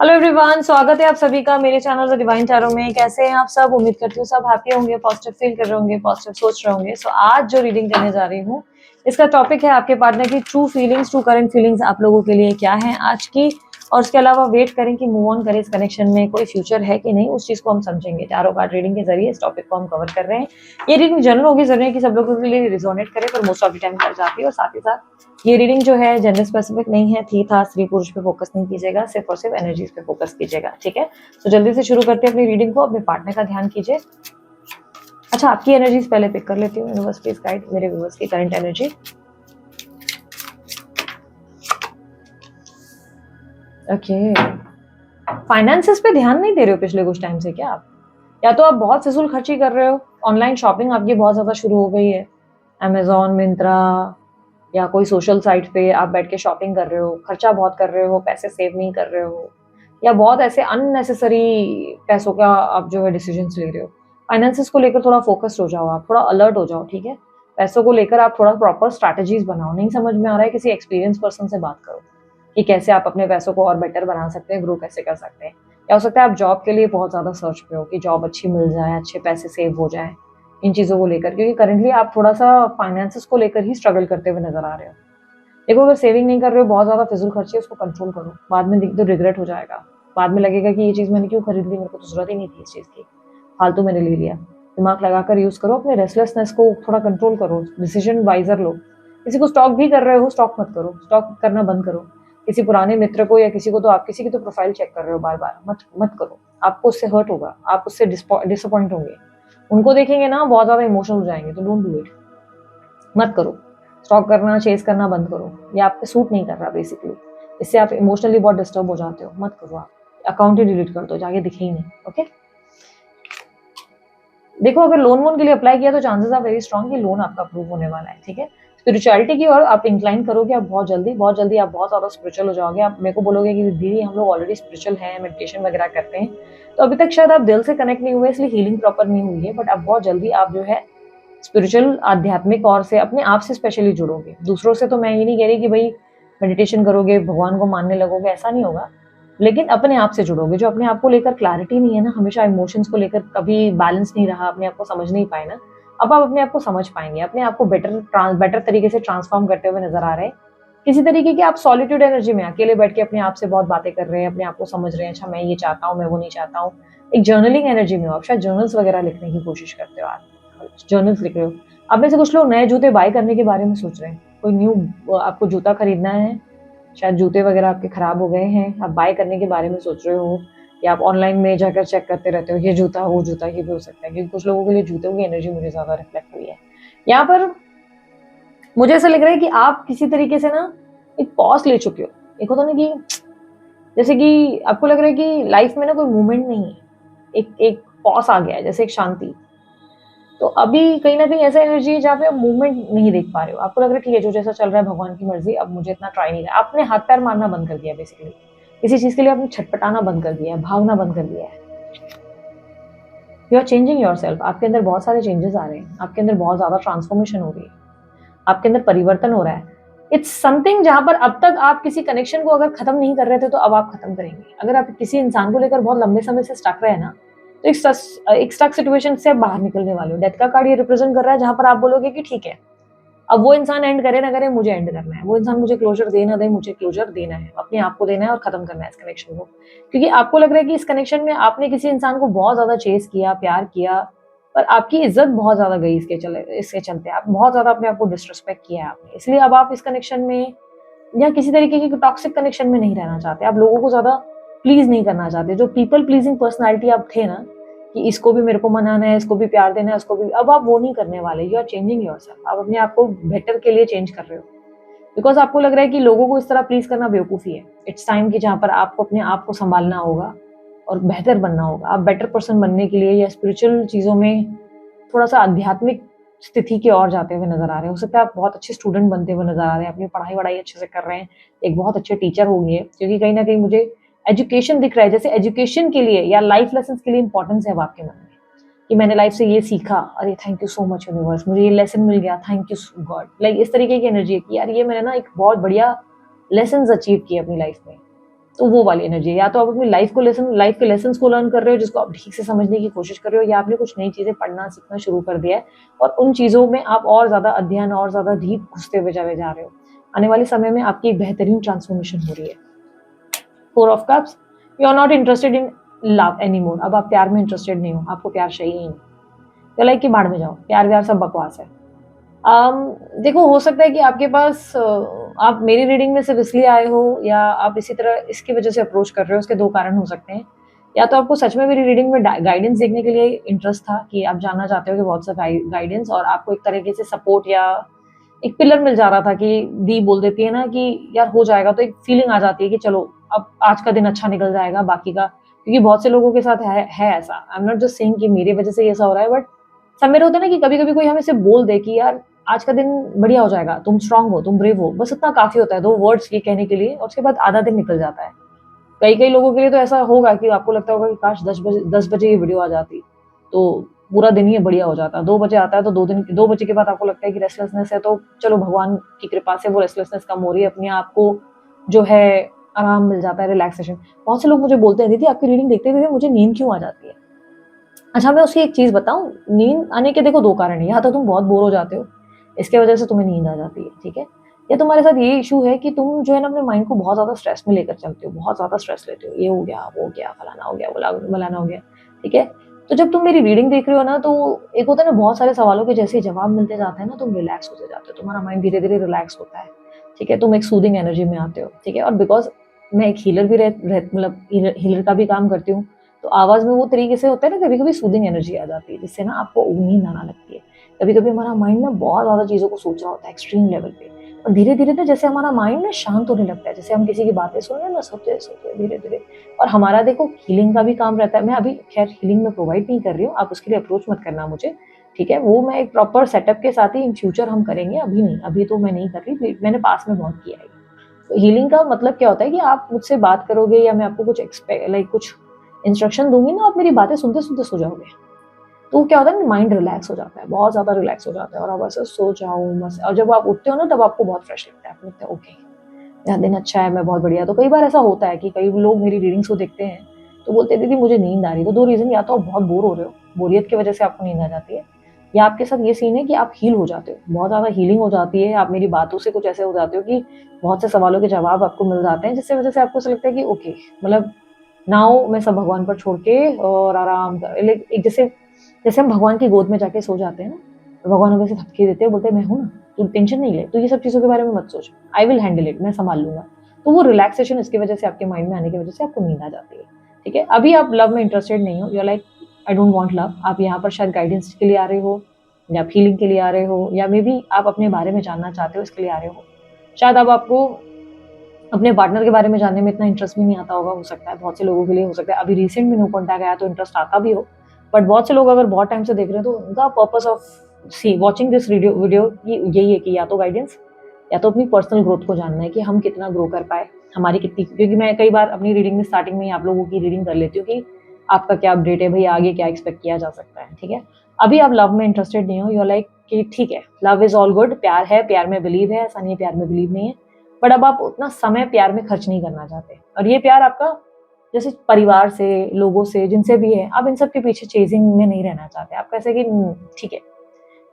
Hello everyone, स्वागत है आप सभी का मेरे चैनल द डिवाइन टैरो में। कैसे हैं आप सब? उम्मीद करती हूँ सब हैप्पी होंगे, पॉजिटिव फील कर रहे होंगे, पॉजिटिव सोच रहे होंगे। सो आज जो रीडिंग देने जा रही हूँ, इसका टॉपिक है आपके पार्टनर की true feelings, true current feelings आप लोगों के लिए क्या है आज की। और उसके अलावा वेट करें कि मूव ऑन करें, इस कनेक्शन में कोई फ्यूचर है कि नहीं, उस चीज को हम समझेंगे। टैरो कार्ड रीडिंग के जरिए इस टॉपिक को हम कवर कर रहे हैं। ये रीडिंग जनरल होगी, जरूरी है कि सब लोगों के लिए रिजोनेट करे, पर मोस्ट ऑफ द टाइम कर जाती है। और साथ ही साथ ये रीडिंग जो है जेंडर स्पेसिफिक नहीं है, थी था स्त्री पुरुष पे फोकस नहीं कीजिएगा, सिर्फ और सिर्फ एनर्जीज पे फोकस कीजिएगा, ठीक है। तो जल्दी से शुरू करते हैं अपनी रीडिंग को। अपने पार्टनर का ध्यान कीजिए। अच्छा, आपकी एनर्जीज पहले पिक कर लेती हूँ। यूनिवर्स प्लीज गाइड मेरे व्यूअर्स की करंट एनर्जी। ओके, फाइनेंसेस पे ध्यान नहीं दे रहे हो पिछले कुछ टाइम से क्या आप? या तो आप बहुत फिजूल खर्ची कर रहे हो, ऑनलाइन शॉपिंग आपकी बहुत ज्यादा शुरू हो गई है, अमेजोन, मिंत्रा या कोई सोशल साइट पे आप बैठ के शॉपिंग कर रहे हो, खर्चा बहुत कर रहे हो, पैसे सेव नहीं कर रहे हो, या बहुत ऐसे अननेसेसरी पैसों का आप जो है डिसीजंस ले रहे हो। फाइनेंसेस को लेकर थोड़ा फोकस्ड हो जाओ, आप थोड़ा अलर्ट हो जाओ, ठीक है। पैसों को लेकर आप थोड़ा प्रॉपर स्ट्रैटेजीज बनाओ। नहीं समझ में आ रहा है, किसी एक्सपीरियंस पर्सन से बात करो कि कैसे आप अपने पैसों को और बेटर बना सकते हैं, ग्रो कैसे कर सकते हैं। या हो सकता है आप जॉब के लिए बहुत ज़्यादा सर्च पे हो कि जॉब अच्छी मिल जाए, अच्छे पैसे सेव हो जाए, इन चीज़ों को लेकर, क्योंकि करंटली आप थोड़ा सा फाइनेंसेस को लेकर ही स्ट्रगल करते हुए नजर आ रहे हो। देखो, अगर सेविंग नहीं कर रहे हो, बहुत ज़्यादा फिजूल खर्ची है, उसको कंट्रोल करो। बाद में तो रिग्रेट हो जाएगा, बाद में लगेगा कि ये चीज़ मैंने क्यों खरीद ली, मेरे को तो जरूरत ही नहीं थी इस चीज़ की, फालतू मैंने ले लिया। दिमाग लगाकर यूज़ करो, अपने रेस्टलेसनेस को थोड़ा कंट्रोल करो, डिसीजन वाइजर लो। किसी को स्टॉक भी कर रहे हो, स्टॉक मत करो, स्टॉक करना बंद करो। किसी पुराने मित्र को या किसी को, तो आप किसी की तो प्रोफाइल चेक कर रहे हो बार बार, मत मत करो। आपको उससे हर्ट होगा, आप उससे डिसअपॉइंट होंगे। उनको देखेंगे ना, बहुत ज़्यादा इमोशनल हो जाएंगे, तो डोंट डू इट, मत करो। स्टॉक करना, चेस करना बंद करो। ये आप पे सूट नहीं कर रहा बेसिकली। इससे आप इमोशनली बहुत डिस्टर्ब हो जाते हो, मत करो। आप अकाउंट ही डिलीट कर दो, जाके दिखे ही नहीं। ओके, देखो, अगर लोन वोन के लिए अप्लाई किया तो चांसेस आर वेरी स्ट्रांग कि लोन आपका अप्रूव होने वाला है, ठीक है। स्पिरिचुअलिटी की ओर आप इंक्लाइन करोगे, आप बहुत जल्दी आप बहुत ज्यादा स्पिरिचुअल हो जाओगे। आप मेरे को बोलोगे कि दीदी हम लोग ऑलरेडी स्पिरिचुअल हैं, मेडिटेशन वगैरह करते हैं, तो अभी तक शायद आप दिल से कनेक्ट नहीं हुए, इसलिए हीलिंग प्रॉपर नहीं हुई है। बट अब बहुत जल्दी आप जो है स्पिरिचुअल, आध्यात्मिक और से अपने आप से स्पेशली जुड़ोगे। दूसरों से तो मैं ये नहीं कह रही कि भाई मेडिटेशन करोगे, भगवान को मानने लगोगे, ऐसा नहीं होगा। लेकिन अपने आप से जुड़ोगे। जो अपने आप को लेकर क्लैरिटी नहीं है ना, हमेशा इमोशंस को लेकर कभी बैलेंस नहीं रहा, अपने आप को समझ नहीं पाए ना, अब आप अपने आप को समझ पाएंगे, अपने आप को बेटर तरीके से ट्रांसफॉर्म करते हुए नजर आ रहे हैं। किसी तरीके की आप सॉलिट्यूड एनर्जी में अकेले बैठ के अपने आप से बहुत बातें कर रहे हैं, अपने आप को समझ रहे हैं, अच्छा मैं ये चाहता हूँ, मैं वो नहीं चाहता हूँ। एक जर्नलिंग एनर्जी में हो आप, शायद जर्नल्स वगैरह लिखने की कोशिश करते हो, आप जर्नल्स लिख रहे हो। आप में से कुछ लोग नए जूते बाय करने के बारे में सोच रहे हैं, कोई न्यू आपको जूता खरीदना है, शायद जूते वगैरह आपके खराब हो गए हैं, आप बाय करने के बारे में सोच रहे हो, या आप ऑनलाइन में जाकर चेक करते रहते हो ये जूता वो जूता, ये भी हो सकता है। क्योंकि कुछ लोगों के लिए जूतों की एनर्जी मुझे ज्यादा रिफ्लेक्ट हुई है यहाँ पर। मुझे ऐसा लग रहा है कि आप किसी तरीके से ना एक पॉज ले चुके हो। एक होता ना कि जैसे कि आपको लग रहा है कि लाइफ में ना कोई मूवमेंट नहीं है, एक एक पॉज आ गया है, जैसे एक शांति। तो अभी कहीं ना कहीं ऐसा एनर्जी है जहाँ पे आप मूवमेंट नहीं देख पा रहे हो। आपको लग रहा है कि ये जो जैसा चल रहा है भगवान की मर्जी, अब मुझे इतना ट्राई नहीं करना। आपने हाथ पैर मारना बंद कर दिया बेसिकली, किसी चीज के लिए आपने छटपटाना बंद कर दिया है, भावना बंद कर दिया है। You are changing your self. आपके अंदर बहुत सारे चेंजेस आ रहे हैं, आपके अंदर बहुत ज्यादा ट्रांसफॉर्मेशन हो रही है, आपके अंदर परिवर्तन हो रहा है। इट्स समथिंग जहां पर अब तक आप किसी कनेक्शन को अगर खत्म नहीं कर रहे थे, तो अब आप खत्म करेंगे। अगर आप किसी इंसान को लेकर बहुत लंबे समय से स्टक रहे ना, तो एक स्टक सिचुएशन से आप बाहर निकलने वाले हो। डेथ का कार्ड ये रिप्रेजेंट कर रहा है जहां पर आप बोलोगे कि ठीक है, अब वो इंसान एंड करे ना करे, मुझे एंड करना है। वो इंसान मुझे क्लोजर दे ना दे, मुझे क्लोजर देना है, अपने आप को देना है और खत्म करना है इस कनेक्शन को। क्योंकि आपको लग रहा है कि इस कनेक्शन में आपने किसी इंसान को बहुत ज्यादा चेस किया, प्यार किया, पर आपकी इज्जत बहुत ज्यादा गई इसके चलते आप बहुत ज्यादा अपने आप को डिसरिस्पेक्ट किया है आपने। इसलिए अब आप इस कनेक्शन में या किसी तरीके की टॉक्सिक कनेक्शन में नहीं रहना चाहते। आप लोगों को ज्यादा प्लीज नहीं करना चाहते। जो पीपल प्लीजिंग पर्सनालिटी आप थे ना, कि इसको भी मेरे को मनाना है, इसको भी प्यार देना है, उसको भी, अब आप वो नहीं करने वाले। You are changing yourself. आप अपने आप को बेटर के लिए चेंज कर रहे हो, बिकॉज आपको लग रहा है कि लोगों को इस तरह प्लीज करना बेवकूफी है। इट्स टाइम कि जहाँ पर आपको अपने आप को संभालना होगा और बेहतर बनना होगा। आप बेटर पर्सन बनने के लिए या स्पिरिचुअल चीजों में थोड़ा सा आध्यात्मिक स्थिति की ओर जाते हुए नजर आ रहे हैं। हो सकता है आप बहुत अच्छे स्टूडेंट बनते हुए नजर आ रहे हैं, अपनी पढ़ाई वढ़ाई अच्छे से कर रहे हैं, एक बहुत अच्छे टीचर होंगे, क्योंकि कहीं ना कहीं मुझे एजुकेशन दिख रहा है, जैसे एजुकेशन के लिए या लाइफ लेसन के लिए इंपॉर्टेंस है अब आपके मन में, कि मैंने लाइफ से ये सीखा, अरे thank you so much universe, मुझे ये लेसन मिल गया, थैंक यू गॉड। लाइक इस तरीके की एनर्जी है कि यार ये मैंने ना एक बहुत बढ़िया लेसन अचीव किए अपनी लाइफ में। तो वो वाली एनर्जी है। या तो आप अपनी लाइफ के लेसन्स को लर्न कर रहे हो, जिसको आप ठीक से समझने की कोशिश कर रहे हो, या आपने कुछ नई चीज़ें पढ़ना सीखना शुरू कर दिया है और उन चीज़ों में आप और ज़्यादा अध्ययन और ज़्यादा डीप घुसते हुए चले जा रहे हो। आने वाले समय में आपकी एक बेहतरीन ट्रांसफॉर्मेशन हो रही है। 4 of cups, you are not interested in love anymore. अब आप प्यार में इंटरेस्टेड नहीं हो, आपको प्यार चाहिए ही नहीं। तो लाइक कि बाढ़ में जाओ, प्यार-व्यार सब बकवास है। देखो, हो सकता है कि आपके पास आप मेरी रीडिंग में सिर्फ इसलिए आए हो या आप इसी तरह इसकी वजह से अप्रोच कर रहे हो, उसके 2 कारण हो सकते हैं। या तो आपको सच में मेरी रीडिंग में गाइडेंस देखने के लिए इंटरेस्ट था कि आप जानना चाहते हो कि व्हाट्स अ गाइडेंस, और आपको एक तरीके से सपोर्ट या एक पिलर मिल जा रहा था कि दी बोल देती है ना कि यार हो जाएगा, तो एक फीलिंग आ जाती है कि चलो अब आज का दिन अच्छा निकल जाएगा, बाकी का, क्योंकि बहुत से लोगों के साथ है ऐसा। I am not just saying कि मेरी वजह से ये ऐसा हो रहा है, बट सब मेरे होता है ना कि कभी-कभी कोई हमें सिर्फ बोल दे कि यार आज का दिन बढ़िया हो जाएगा, तुम स्ट्रांग हो, तुम ब्रेव हो, बस इतना काफ़ी होता है 2 वर्ड्स ये कहने के लिए, और उसके बाद आधा दिन निकल जाता है। कई-कई लोगों के लिए तो ऐसा होगा कि आपको लगता होगा कि काश 10 बजे ये वीडियो आ जाती, तो पूरा दिन ही बढ़िया हो जाता। 2 बजे आता है तो 2 बजे के बाद आपको लगता है कि रेस्टलेसनेस है, तो चलो भगवान की कृपा से वो रेस्टलेसनेस कम हो रही है, अपने आप को जो है आराम मिल जाता है, रिलैक्सेशन। बहुत से लोग मुझे बोलते हैं, दीदी आपकी रीडिंग देखते-देखते मुझे नींद क्यों आ जाती है? अच्छा, मैं उसकी एक चीज़ बताऊँ, नींद आने के देखो 2 कारण हैं, या तो तुम बहुत बोर हो जाते हो, इसके वजह से तुम्हें नींद आ जाती है, ठीक है? या तुम्हारे साथ ये इश्यू है कि तुम जो है ना अपने माइंड को बहुत ज़्यादा स्ट्रेस में लेकर चलते हो, बहुत ज़्यादा स्ट्रेस लेते हो, ये हो गया, वो हो गया, फलाना हो गया, मलाना हो गया, ठीक है? तो जब तुम मेरी रीडिंग देख रहे हो ना, तो एक होता है ना बहुत सारे सवालों के जैसे ही जवाब मिलते जाते हैं ना, तुम रिलैक्स होते जाते हो, तुम्हारा माइंड धीरे-धीरे रिलैक्स होता है, ठीक है? तुम एक सूदिंग एनर्जी में आते हो, ठीक है? और बिकॉज़ मैं एक हीलर भी मतलब हीलर का भी काम करती हूँ, तो आवाज़ में वो तरीके से होता है ना, कभी-कभी सूदिंग एनर्जी आ जाती है, जिससे ना आपको नींद आना लगती है। कभी-कभी हमारा माइंड ना बहुत ज़्यादा चीज़ों को सोच रहा होता है एक्सट्रीम लेवल पे, और धीरे-धीरे ना जैसे हमारा माइंड ना शांत होने लगता है, जैसे हम किसी की बातें सुन रहे हैं ना सोते-सोते धीरे-धीरे। और हमारा देखो हीलिंग का भी काम रहता है। मैं अभी खैर हीलिंग में प्रोवाइड नहीं कर रही हूँ, आप उसके लिए अप्रोच मत करना मुझे, ठीक है? वो मैं एक प्रॉपर सेटअप के साथ ही इन फ्यूचर हम करेंगे, अभी नहीं, अभी तो मैं नहीं कर रही, मैंने पास में बहुत किया है। हीलिंग का मतलब क्या होता है कि आप मुझसे बात करोगे या मैं आपको कुछ कुछ इंस्ट्रक्शन दूँगी ना, आप मेरी बातें सुनते-सुनते सो जाओगे। तो क्या होता है ना, माइंड रिलैक्स हो जाता है, बहुत ज़्यादा रिलैक्स हो जाता है, और आप ऐसे सो जाओ मस्त, और जब आप उठते हो ना तब आपको बहुत फ्रेश लगता है, आपको लगता है ओके, मेरा दिन अच्छा है, मैं बहुत बढ़िया। तो कई बार ऐसा होता है कि कई लोग मेरी रीडिंग्स को देखते हैं, तो बोलते हैं दीदी मुझे नींद आ रही है। तो 2 रीज़न, या तो आप बहुत बोर हो रहे हो, बोरियत की वजह से आपको नींद आ जाती है, या आपके साथ ये सीन है कि आप हील हो जाते हो, बहुत ज़्यादा हीलिंग हो जाती है, आप मेरी बातों से कुछ ऐसे हो जाते हो कि बहुत से सवालों के जवाब आपको मिल जाते हैं, जिसकी वजह से आपको ऐसा लगता है कि ओके, मतलब नाउ मैं सब भगवान पर छोड़ के और आराम कर, लाइक एक जैसे जैसे हम भगवान की गोद में जाके सो जाते हैं ना, तो भगवान हमें ऐसे थपकी देते हैं, बोलते हैं मैं हूँ ना, तू टेंशन नहीं ले, तू ये सब चीज़ों के बारे में मत सोच, आई विल हैंडल इट, मैं सँभाल लूँगा। तो वो रिलैक्सेशन इसकी वजह से आपके माइंड में आने की वजह से आपको नींद आ जाती है, ठीक है? अभी आप लव में इंटरेस्टेड नहीं हो, you are like I don't want love, आप यहाँ पर शायद गाइडेंस के लिए आ रहे हो, या हीलिंग के लिए आ रहे हो, या मेबी आप अपने बारे में जानना चाहते हो इसके लिए आ रहे हो। शायद अब आपको अपने पार्टनर के बारे में जानने में इतना इंटरेस्ट भी नहीं आता होगा, हो सकता है, बहुत से लोगों के लिए हो सकता है। अभी रिसेंट में न्यू कॉन्टैक्ट आया तो इंटरेस्ट आता भी हो, बट बहुत से लोग अगर बहुत टाइम से देख रहे हैं तो उनका purpose of see watching this video video यही है कि या तो गाइडेंस, या तो अपनी पर्सनल ग्रोथ को जानना है कि हम कितना ग्रो कर पाए, हमारी कितनी, क्योंकि मैं कई बार अपनी रीडिंग में स्टार्टिंग में ही आप लोगों की रीडिंग कर लेती हूँ कि आपका क्या अपडेट है भैया, आगे क्या एक्सपेक्ट किया जा सकता है, ठीक है? अभी आप लव में इंटरेस्टेड नहीं हो, यू आर लाइक कि ठीक है, लव इज़ ऑल गुड, प्यार है, प्यार में बिलीव है, ऐसा नहीं है प्यार में बिलीव नहीं है, बट अब आप उतना समय प्यार में खर्च नहीं करना चाहते, और ये प्यार आपका जैसे परिवार से, लोगों से, जिनसे भी है, आप इन सब के पीछे चेजिंग में नहीं रहना चाहते। आप कैसे कि ठीक है,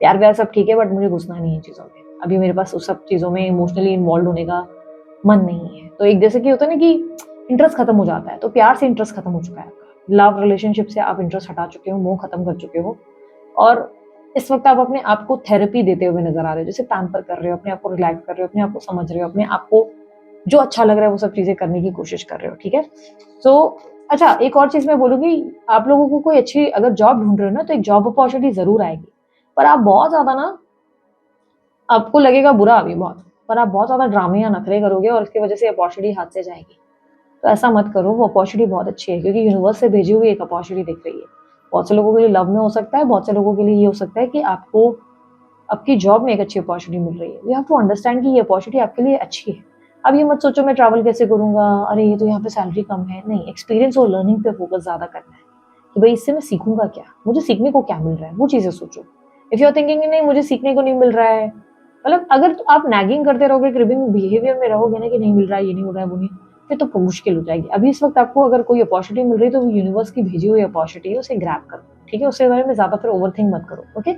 प्यार-व्यार सब ठीक है, बट मुझे घुसना नहीं है चीज़ों में। अभी मेरे पास उस सब चीज़ों में इमोशनली इन्वॉल्व होने का मन नहीं है। तो एक जैसे कि होता है ना कि इंटरेस्ट खत्म हो जाता है, तो प्यार से इंटरेस्ट खत्म हो चुका है आपका। लव रिलेशनशिप से आप इंटरेस्ट हटा चुके हो, मोह खत्म कर चुके हो, और इस वक़्त आप अपने आप को थेरेपी देते हुए नज़र आ रहे हो। जैसे पैम्पर कर रहे हो, अपने आप को रिलैक्स कर रहे हो, अपने आप को समझ रहे हो, अपने आप को जो अच्छा लग रहा है वो सब चीज़ें करने की कोशिश कर रहे हो, ठीक है? तो अच्छा, एक और चीज़ मैं बोलूँगी, आप लोगों को कोई अच्छी अगर जॉब ढूँढ रहे हो ना, तो एक जॉब अपॉर्च्युनिटी ज़रूर आएगी। पर आप बहुत ज़्यादा ना, आपको लगेगा बुरा अभी बहुत, पर आप बहुत ज़्यादा ड्रामे या नखरे करोगे और इसकी वज़ह से अपॉर्च्युनिटी हाथ से जाएगी। तो ऐसा मत करो, वो अपॉर्च्युनिटी बहुत अच्छी है, क्योंकि यूनिवर्स से भेजी हुई एक अपॉर्च्युनिटी दिख रही है। बहुत से लोगों के लिए लव में हो सकता है, बहुत से लोगों के लिए ये हो सकता है कि आपको आपकी जॉब में एक अच्छी अपॉर्च्युनिटी मिल रही है। यू हैव टू अंडरस्टैंड कि ये अपॉर्च्युनिटी आपके लिए अच्छी है। अब ये मत सोचो मैं ट्रैवल कैसे करूँगा, अरे ये तो यहाँ पे सैलरी कम है। नहीं, एक्सपीरियंस और लर्निंग पे फोकस ज़्यादा करना है कि भाई इससे मैं सीखूँगा क्या? मुझे सीखने को क्या मिल रहा है? वो चीज़ें सोचो। इफ यू आर थिंकिंग कि नहीं मुझे सीखने को नहीं मिल रहा है, मतलब अगर आप नैगिंग करते रहोगे, क्रिबिंग बिहेवियर में रहोगे ना कि नहीं मिल रहा है, ये नहीं हो रहा है, वो नहीं, फिर तो मुश्किल हो जाएगी। अभी इस वक्त आपको अगर कोई अपॉर्चुनिटी मिल रही है तो वो यूनिवर्स की भेजी हुई अपॉर्चुनिटी है, उसे ग्रैब करो, ठीक है? उसके बारे में ज्यादा फिर ओवरथिंक मत करो। ओके,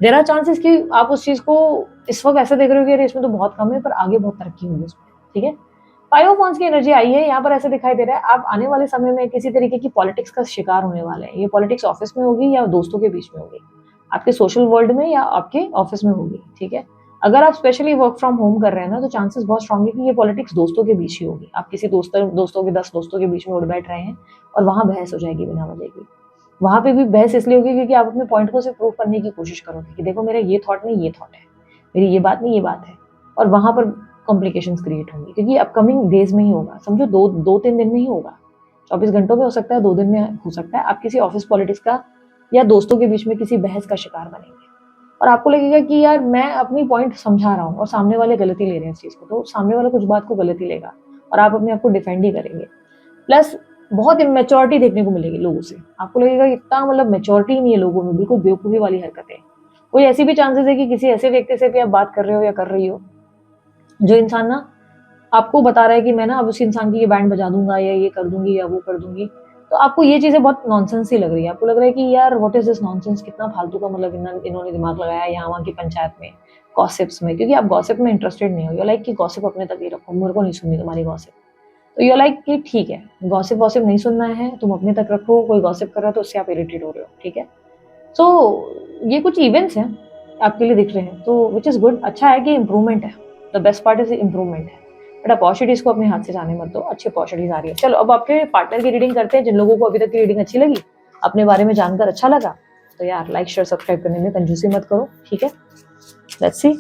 देयर आर चांसेस कि आप उस चीज को इस वक्त ऐसे देख रहे हो कि अरे इसमें तो बहुत कम है, पर आगे बहुत तरक्की होगी उसमें, ठीक है? फाइव ऑफ वांड्स की एनर्जी आई है यहाँ पर, ऐसे दिखाई दे रहा है आप आने वाले समय में किसी तरीके की पॉलिटिक्स का शिकार होने वाले हैं। ये पॉलिटिक्स ऑफिस में होगी या दोस्तों के बीच में होगी, आपके सोशल वर्ल्ड में या आपके ऑफिस में होगी, ठीक है? अगर आप स्पेशली वर्क फ्रॉम होम कर रहे हैं ना, तो चांसेस बहुत स्ट्रांग है कि ये पॉलिटिक्स दोस्तों के बीच ही होगी। आप किसी दोस्तों के 10 दोस्तों के बीच में उठ बैठ रहे हैं और वहां बहस हो जाएगी बिना वजह की। वहां पे भी बहस इसलिए होगी क्योंकि आप अपने पॉइंट को सिर्फ प्रूव करने की कोशिश करोगे कि देखो मेरा ये थॉट नहीं ये थॉट है, मेरी ये बात नहीं ये बात है, और वहां पर कॉम्प्लिकेशंस क्रिएट होंगी क्योंकि अपकमिंग डेज में ही होगा। समझो दो तीन दिन में ही होगा, 24 घंटों में हो सकता है, 2 दिन में हो सकता है। आप किसी ऑफिस पॉलिटिक्स का या दोस्तों के बीच में किसी बहस का शिकार बनेंगे और आपको लगेगा कि यार मैं अपनी पॉइंट समझा रहा हूँ और सामने वाले गलती ले रहे हैं इस चीज को, तो सामने वाला कुछ बात को गलती लेगा और आप अपने आप को डिफेंड ही करेंगे। प्लस बहुत इमेच्योरिटी देखने को मिलेगी लोगों से, आपको लगेगा इतना मतलब मेच्योरिटी नहीं है लोगों में, बिल्कुल बेवकूफी वाली हरकतें। कोई ऐसी भी चांसेस है कि किसी ऐसे व्यक्ति से भी आप बात कर रहे हो या कर रही हो जो इंसान ना आपको बता रहा है कि मैं ना अब उस इंसान की ये बैंड बजा दूंगा या ये कर दूंगी या वो कर दूंगी, तो आपको ये चीजें बहुत नॉनसेंस ही लग रही है। आपको लग रहा है कि यार व्हाट इज दिस नॉनसेंस, कितना फालतू का मतलब इन्होंने दिमाग लगाया यहाँ वहाँ की पंचायत में, गॉसिप्स में, क्योंकि आप गॉसिप में इंटरेस्टेड नहीं हो। यू लाइक कि गॉसिप अपने तक ही रखो, मेरे को नहीं सुननी तुम्हारी गॉसिप। तो यू लाइक कि ठीक है, गॉसिप वॉसिप नहीं सुनना है, तुम अपने तक रखो, कोई गॉसिप कर रहा है तो उससे आप इरिटेट हो रहे हो, ठीक है? सो ये कुछ इवेंट्स हैं आपके लिए दिख रहे हैं, तो विच इज गुड। अच्छा है कि इंप्रूवमेंट है, the best part is improvement है। बट अपॉर्चुनिटीज को अपने हाथ से जाने मत दो, अच्छी अपॉर्चुनिटीज आ रही है। चलो अब आपके पार्टनर की रीडिंग करते हैं। जिन लोगों को अभी तक की रीडिंग अच्छी लगी, अपने बारे में जानकर अच्छा लगा, तो यार लाइक शेयर सब्सक्राइब करने में कंजूसी मत करो, ठीक है? लेट्स सी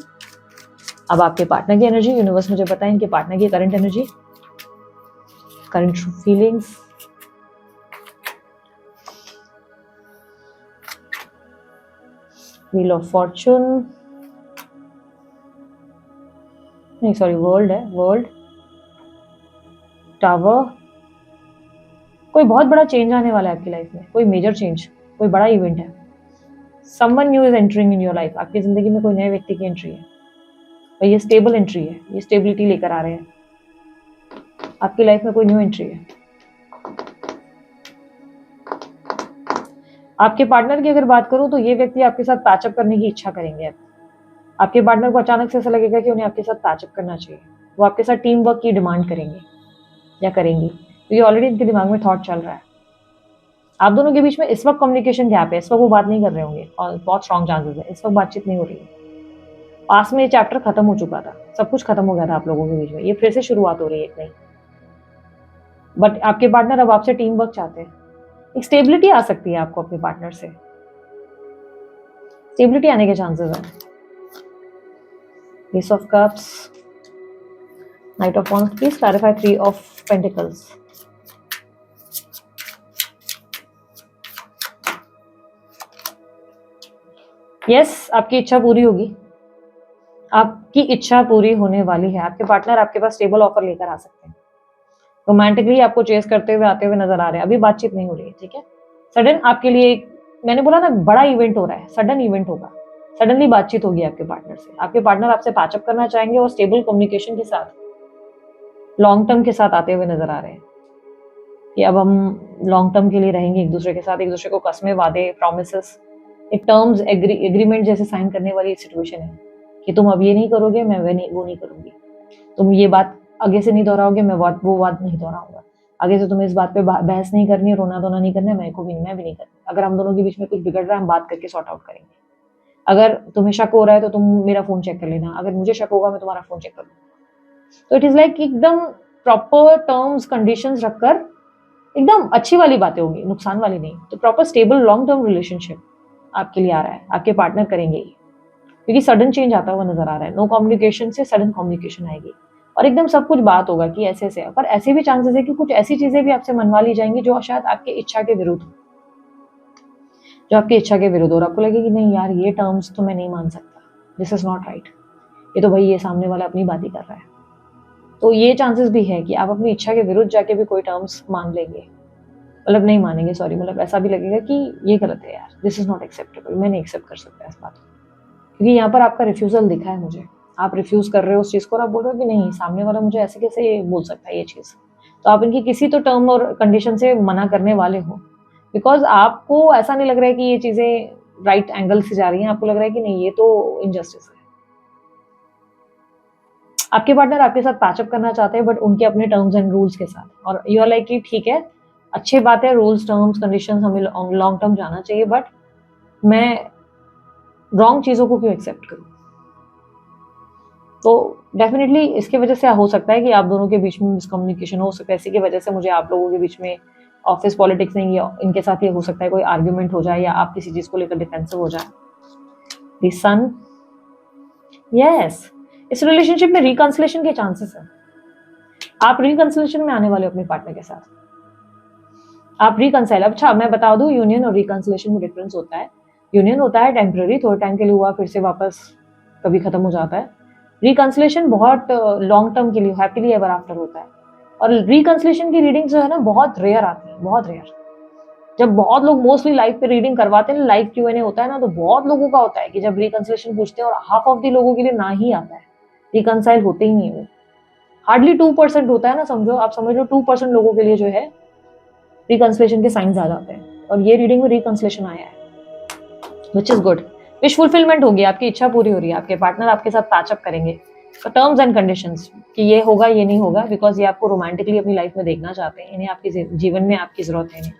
अब आपके पार्टनर की एनर्जी, यूनिवर्स मुझे बताएं इनके पार्टनर की current energy, current feelings. Wheel of Fortune, नहीं सॉरी वर्ल्ड है, वर्ल्ड, टावर। कोई बहुत बड़ा चेंज आने वाला है आपकी लाइफ में, कोई मेजर चेंज, कोई बड़ा इवेंट है। Someone new is entering in your life, आपकी जिंदगी में कोई नए व्यक्ति की एंट्री है और ये स्टेबल एंट्री है, ये स्टेबिलिटी लेकर आ रहे हैं आपकी लाइफ में। कोई न्यू एंट्री है। आपके पार्टनर की अगर बात करूं तो ये व्यक्ति आपके साथ पैचअप करने की इच्छा करेंगे। अब आपके पार्टनर को अचानक से ऐसा लगेगा कि उन्हें आपके साथ पैचअप करना चाहिए, वो आपके साथ टीम वर्क की डिमांड करेंगे या करेंगी, क्योंकि ऑलरेडी इनके दिमाग में थॉट चल रहा है। आप दोनों के बीच में इस वक्त कम्युनिकेशन गैप है, इस वक्त वो बात नहीं कर रहे होंगे और बहुत स्ट्रॉन्ग चांसेस है इस वक्त बातचीत नहीं हो रही है। पास में ये चैप्टर खत्म हो चुका था, सब कुछ खत्म हो गया था आप लोगों के बीच में, ये फिर से शुरुआत हो रही है एक नई। बट आपके पार्टनर अब आपसे टीम वर्क चाहते हैं। एक स्टेबिलिटी आ सकती है आपको अपने पार्टनर से, स्टेबिलिटी आने के चांसेस है। S of cups, night of wands, please clarify 3 of pentacles. Yes, आपकी इच्छा पूरी होगी, आपकी इच्छा पूरी होने वाली है। आपके पार्टनर आपके पास स्टेबल ऑफर लेकर आ सकते हैं, रोमांटिकली आपको चेस करते हुए आते हुए नजर आ रहे हैं। अभी बातचीत नहीं हो रही है, ठीक है? सडन आपके लिए मैंने बोला ना बड़ा इवेंट हो रहा है, सडन इवेंट होगा, सडनली बातचीत होगी आपके पार्टनर से। आपके पार्टनर आपसे पैचअप करना चाहेंगे और स्टेबल कम्युनिकेशन के साथ लॉन्ग टर्म के साथ आते हुए नजर आ रहे हैं कि अब हम लॉन्ग टर्म के लिए रहेंगे एक दूसरे के साथ, एक दूसरे को कस्में, वादे, प्रॉमिसेस, एक टर्म्स एग्रीमेंट जैसे साइन करने वाली एक सिचुएशन है कि तुम अब ये नहीं करोगे, मैं वो नहीं करूंगी, तुम ये बात आगे से नहीं दोहराओगे, मैं वो बात नहीं दोहराऊंगा, आगे से तुम्हें इस बात पे बहस नहीं करनी, रोना धोना नहीं करना, मैं भी नहीं करनी। अगर हम दोनों के बीच में कुछ बिगड़ रहा है हम बात करके सॉर्ट आउट करेंगे। अगर तुम्हें शक हो रहा है तो तुम मेरा फोन चेक कर लेना, अगर मुझे शक होगा मैं तुम्हारा फोन चेक कर लूंगा। तो इट इज लाइक एकदम प्रॉपर टर्म्स कंडीशंस रखकर एकदम अच्छी वाली बातें होंगी, नुकसान वाली नहीं। तो proper stable long term relationship आपके लिए आ रहा है, आपके पार्टनर करेंगे ये, क्योंकि सडन चेंज आता हुआ नजर आ रहा है। नो कम्युनिकेशन से सडन कम्युनिकेशन आएगी और एकदम सब कुछ बात होगा कि ऐसे ऐसे। पर ऐसे भी चांसेस है कि कुछ ऐसी चीजें भी आपसे मनवा ली जाएंगी जो शायद आपकी इच्छा के विरुद्ध हो, जो आपकी इच्छा के विरुद्ध, और आपको लगे कि नहीं यार ये टर्म्स तो मैं नहीं मान सकता, दिस इज नॉट राइट, ये तो भाई ये सामने वाला अपनी बात ही कर रहा है। तो ये चांसेस भी है कि आप अपनी इच्छा के विरुद्ध जाके भी कोई टर्म्स मान लेंगे, मतलब नहीं मानेंगे, सॉरी, मतलब ऐसा भी लगेगा कि ये गलत है यार, दिस इज नॉट एक्सेप्टेबल, मैं नहीं एक्सेप्ट कर सकता इस बात को, क्योंकि यहाँ पर आपका रिफ्यूजल दिखा है मुझे। आप रिफ्यूज कर रहे हो उस चीज को और आप बोल रहे हो कि नहीं, सामने वाला मुझे ऐसे कैसे बोल सकता है ये चीज, तो आप इनकी किसी तो टर्म और कंडीशन से मना करने वाले हो, बिकॉज आपको ऐसा नहीं लग रहा है कि ये चीजें राइट एंगल से जा रही हैं, आपको लग रहा है कि नहीं ये तो इनजस्टिस है। आपके पार्टनर आपके साथ पैचअप करना चाहते हैं, बट उनके अपने टर्म्स एंड रूल्स के साथ, और यू आर लाइक कि ठीक है, अच्छी बात है, रूल्स टर्म्स कंडीशंस हमें लॉन्ग टर्म जाना चाहिए, बट मैं रॉन्ग चीजों को क्यों एक्सेप्ट करूं। तो डेफिनेटली इसकी वजह से हो सकता है कि आप दोनों के बीच में मिसकम्युनिकेशन हो सकता है, इसी की वजह से मुझे आप लोगों के बीच में ऑफिस पॉलिटिक्स नहीं, या इनके साथ ये हो सकता है कोई आर्ग्यूमेंट हो जाए, या आप किसी चीज को लेकर डिफेंसिव हो जाए। द सन, यस, इस रिलेशनशिप में रिकंसिलेशन के चांसेस है। आप रिकंसिलेशन में आने वाले हो अपने पार्टनर के साथ, आप रिकंसाइल। अच्छा मैं बता दूं, यूनियन और रिकंसिलेशन में डिफरेंस होता है। यूनियन होता है टेम्पररी, थोड़े टाइम के लिए हुआ, फिर से वापस कभी खत्म हो जाता है। रिकंसिलेशन बहुत लॉन्ग टर्म के लिए, हैप्पीली एवर आफ्टर होता है। और रिकंसिलेशन की रीडिंग जो है ना बहुत रेयर आती है, बहुत रेयर। जब बहुत लोग मोस्टली लाइव पे रीडिंग करवाते हैं, लाइव Q&A होता है ना, तो बहुत लोगों का होता है कि जब रिकंसिलेशन पूछते हैं, और हाफ ऑफ द लोगों के लिए ना ही आता है, रिकंसाइल होते ही नहीं है वो। हार्डली 2% होता है ना, समझो, आप समझ लो 2% लोगों के लिए जो है रिकंसिलेशन के साइंस आ जाते हैं, और ये रीडिंग में रिकंसिलेशन आया है, which is good. Wish fulfilment होगी, आपकी इच्छा पूरी हो रही है, आपके पार्टनर आपके साथ पैचअप करेंगे, टर्म्स एंड कंडीशंस कि ये होगा ये नहीं होगा, बिकॉज ये आपको रोमांटिकली अपनी लाइफ में देखना चाहते हैं, इन्हें आपके जीवन में आपकी जरूरत है इन्हें।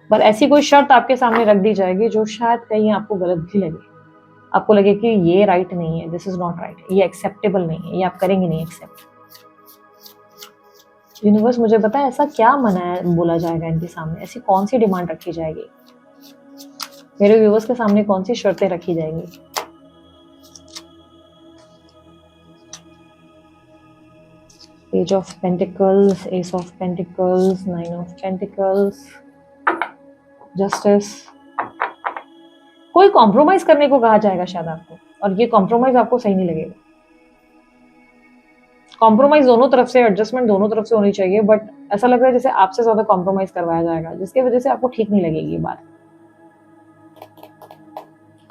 पर ऐसी कोई शर्त आपके सामने रख दी जाएगी जो शायद कहीं आपको गलत भी लगे, आपको लगे कि ये राइट नहीं है, दिस इज नॉट राइट, ये एक्सेप्टेबल नहीं है, ये आप करेंगे नहीं एक्सेप्ट। यूनिवर्स मुझे पता है ऐसा क्या मनाया बोला जाएगा इनके सामने, ऐसी कौन सी डिमांड रखी जाएगी, मेरे व्यूवर्स के सामने कौन सी शर्तें रखी जाएंगी। Page of pentacles, S of pentacles, 9 of pentacles, justice. कोई कॉम्प्रोमाइज करने को कहा जाएगा शायद आपको, और ये कॉम्प्रोमाइज आपको सही नहीं लगेगा। कॉम्प्रोमाइज दोनों तरफ से, एडजस्टमेंट दोनों तरफ से होनी चाहिए, बट ऐसा लग रहा है जैसे आपसे ज्यादा कॉम्प्रोमाइज करवाया जाएगा, जिसकी वजह से आपको ठीक नहीं लगेगी ये बात।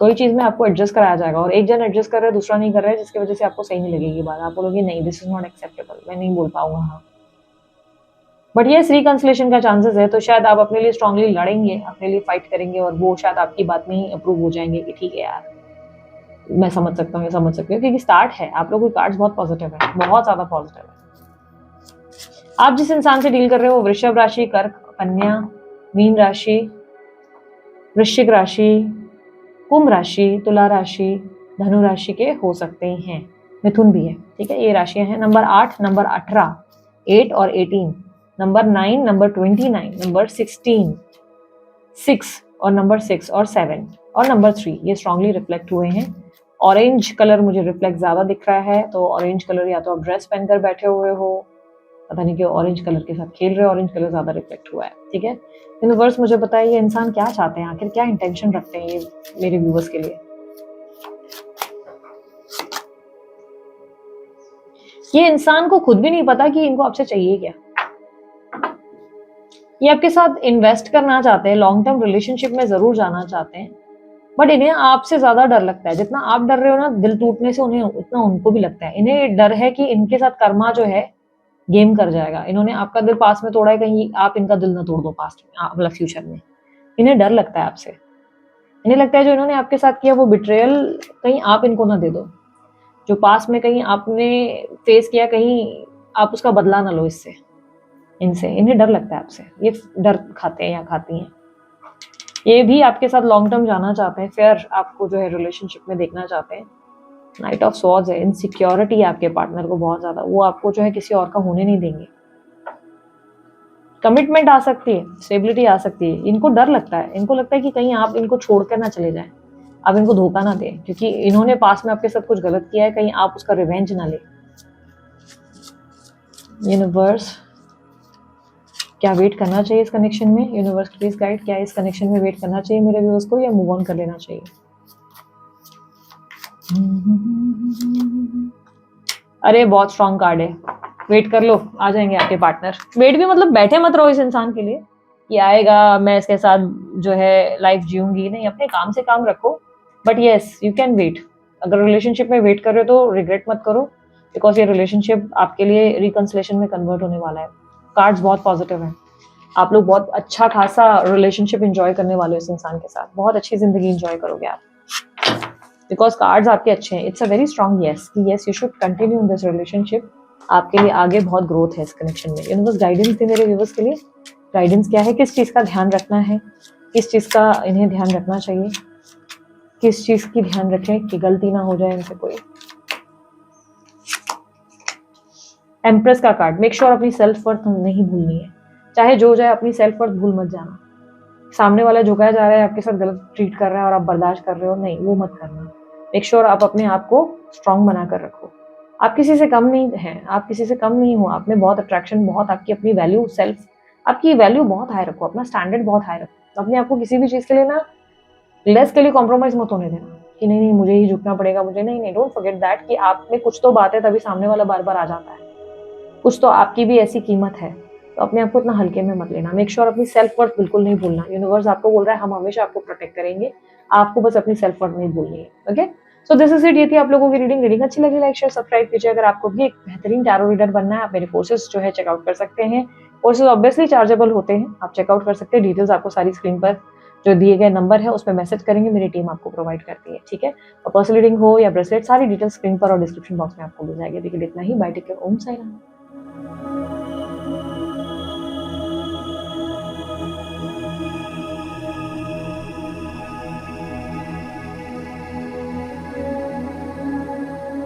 कोई चीज में आपको एडजस्ट कराया जाएगा, और एक जन एडजस्ट कर रहा है, दूसरा नहीं कर रहा है, जिसकी वजह से आपको सही नहीं लगेगी बात, आप बोलोगे नहीं दिस इज नॉट एक्सेप्टेबल, मैं नहीं बोल पाऊंगा हाँ। बट ये रिकंसिलेशन का चांसेस है, तो शायद आप अपने लिए स्ट्रांगली लड़ेंगे, अपने लिए फाइट करेंगे, और वो शायद आपकी बात में ही अप्रूव हो जाएंगे कि ठीक है यार, मैं समझ सकता हूँ, समझ सकती हूँ, क्योंकि स्टार्ट है, आप लोगों की कार्ड्स बहुत पॉजिटिव है, बहुत ज्यादा पॉजिटिव है। आप जिस इंसान से डील कर रहे हो वृषभ राशि, कर्क, कन्या, मीन राशि, वृश्चिक राशि, कुंभ राशि, तुला राशि, धनु राशि के हो सकते हैं, मिथुन भी है, ठीक है, ये राशियां हैं। नंबर 8, नंबर 18, 8 और 18, नंबर 9, नंबर 29, नंबर 16, 6 और नंबर 6 और 7 और नंबर 3, ये स्ट्रांगली रिफ्लेक्ट हुए हैं। ऑरेंज कलर मुझे रिफ्लेक्ट ज्यादा दिख रहा है, तो ऑरेंज कलर या तो आप ड्रेस पहनकर बैठे हुए हो, पता नहीं क्यों ऑरेंज कलर के साथ खेल रहे हो, ऑरेंज कलर ज्यादा रिफ्लेक्ट हुआ है, ठीक है। यूनिवर्स मुझे बताइए ये इंसान क्या चाहते हैं, आखिर क्या इंटेंशन रखते हैं ये मेरे व्यूवर्स के लिए। ये इंसान को खुद भी नहीं पता कि इनको आपसे चाहिए क्या। ये आपके साथ इन्वेस्ट करना चाहते हैं, लॉन्ग टर्म रिलेशनशिप में जरूर जाना चाहते हैं, बट इन्हें आपसे ज्यादा डर लगता है। जितना आप डर रहे हो ना दिल टूटने से, उन्हें उतना उनको भी लगता है। इन्हें डर है कि इनके साथ कर्मा जो है गेम कर जाएगा। इन्होंने आपका दिल पास में तोड़ा है, कहीं आप इनका दिल ना तोड़ दो पास्ट में, मतलब फ्यूचर में। इन्हें डर लगता है आपसे। इन्हें लगता है जो इन्होंने आपके साथ किया वो बिट्रेयल कहीं आप इनको ना दे दो, जो पास में कहीं आपने फेस किया, कहीं आप उसका बदला ना लो इससे, इनसे। इन्हें डर लगता है आपसे, ये डर खाते हैं या खाती हैं। ये भी आपके साथ लॉन्ग टर्म जाना चाहते हैं, फिर आपको जो है रिलेशनशिप में देखना चाहते हैं। नाइट ऑफ स्वॉर्ड्स है, इनसिक्योरिटी है आपके पार्टनर को बहुत ज्यादा, वो आपको जो है किसी और का होने नहीं देंगे। कमिटमेंट आ सकती है, स्टेबिलिटी आ सकती है। इनको डर लगता है, इनको लगता है कि कहीं आप इनको छोड़कर ना चले जाएं, आप इनको धोखा ना दें, क्योंकि इन्होंने पास में आपके साथ कुछ गलत किया है, कहीं आप उसका रिवेंज ना ले। यूनिवर्स क्या वेट करना चाहिए इस कनेक्शन में? यूनिवर्स प्लीज गाइड, क्या इस कनेक्शन में वेट करना चाहिए मेरे व्यूअर्स को, या मूव ऑन कर लेना चाहिए? अरे बहुत स्ट्रॉन्ग कार्ड है, वेट कर लो, आ जाएंगे आपके पार्टनर। वेट भी मतलब बैठे मत रहो इस इंसान के लिए कि आएगा मैं इसके साथ जो है लाइफ जीऊंगी, नहीं, अपने काम से काम रखो। But yes you can wait. अगर रिलेशनशिप में वेट कर रहे हो तो रिग्रेट मत करो, बिकॉज ये रिलेशनशिप आपके लिए रिकंसिलेशन में कन्वर्ट होने वाला है। कार्ड्स बहुत पॉजिटिव हैं। आप लोग बहुत अच्छा खासा रिलेशनशिप एंजॉय करने वाले हो इस इंसान के साथ, बहुत अच्छी जिंदगी एंजॉय करोगे आप, बिकॉज कार्ड्स आपके अच्छे हैं। It's a very strong yes कि yes you should continue in this relationship. आपके लिए आगे बहुत ग्रोथ है इस कनेक्शन में। यूनिवर्स गाइडेंस दे मेरे व्यूवर्स के लिए। गाइडेंस क्या है, किस चीज़ का ध्यान रखना है, किस चीज़ का इन्हें ध्यान रखना चाहिए, किस चीज़ की ध्यान रखें कि गलती ना हो जाए इनसे कोई। एम्प्रेस का कार्ड, मेक श्योर अपनी सेल्फ वर्थ नहीं भूलनी है, चाहे जो हो जाए अपनी सेल्फ वर्थ भूल मत जाना। सामने वाला झुकाया जा रहा है, आपके साथ गलत ट्रीट कर रहा है और आप बर्दाश्त कर रहे हो, नहीं वो मत करना। मेक श्योर आप अपने आप को स्ट्रांग बना कर रखो। आप किसी से कम नहीं हैं, आप किसी से कम नहीं हो, आप में बहुत अट्रैक्शन, बहुत आपकी अपनी वैल्यू, सेल्फ आपकी वैल्यू बहुत हाई रखो, अपना स्टैंडर्ड बहुत हाई रखो। अपने आप को किसी भी चीज़ के लिए ना लेस के लिए कॉम्प्रोमाइज मत होने देना कि नहीं नहीं मुझे ही झुकना पड़ेगा, मुझे नहीं नहीं। डोंट फॉरगेट दैट कि आप में कुछ तो बात है, तभी सामने वाला बार बार आ जाता है। कुछ तो आपकी भी ऐसी कीमत है, तो अपने आप को इतना हल्के में मत लेना। मेक श्योर अपनी सेल्फ वर्थ बिल्कुल नहीं भूलना। यूनिवर्स आपको बोल रहा है हम हमेशा आपको प्रोटेक्ट करेंगे, आपको बस अपनी सेल्फ वर्थ नहीं भूलनी है। Okay, so this is it. ये थी आप लोगों की रीडिंग अच्छी लगी लाइक शेयर सब्सक्राइब कीजिए। अगर आपको भी एक बेहतरीन टैरो रीडर बनना है, आप मेरे कोर्सेज जो है चेकआउट कर सकते हैं। कोर्सेज ऑब्वियसली चार्जेबल होते हैं, आप चेकआउट कर सकते हैं। डिटेल्स आपको सारी स्क्रीन पर जो दिए गए नंबर है उस पर मैसेज करेंगे, मेरी टीम आपको प्रोवाइड करती है। ठीक है, और पर्सनल रीडिंग हो या ब्रेसलेट, सारी डिटेल्स स्क्रीन पर और डिस्क्रिप्शन बॉक्स में आपको मिल जाएगी। अभी के लिए इतना ही। बाय, टेक केयर, ओम साई राम।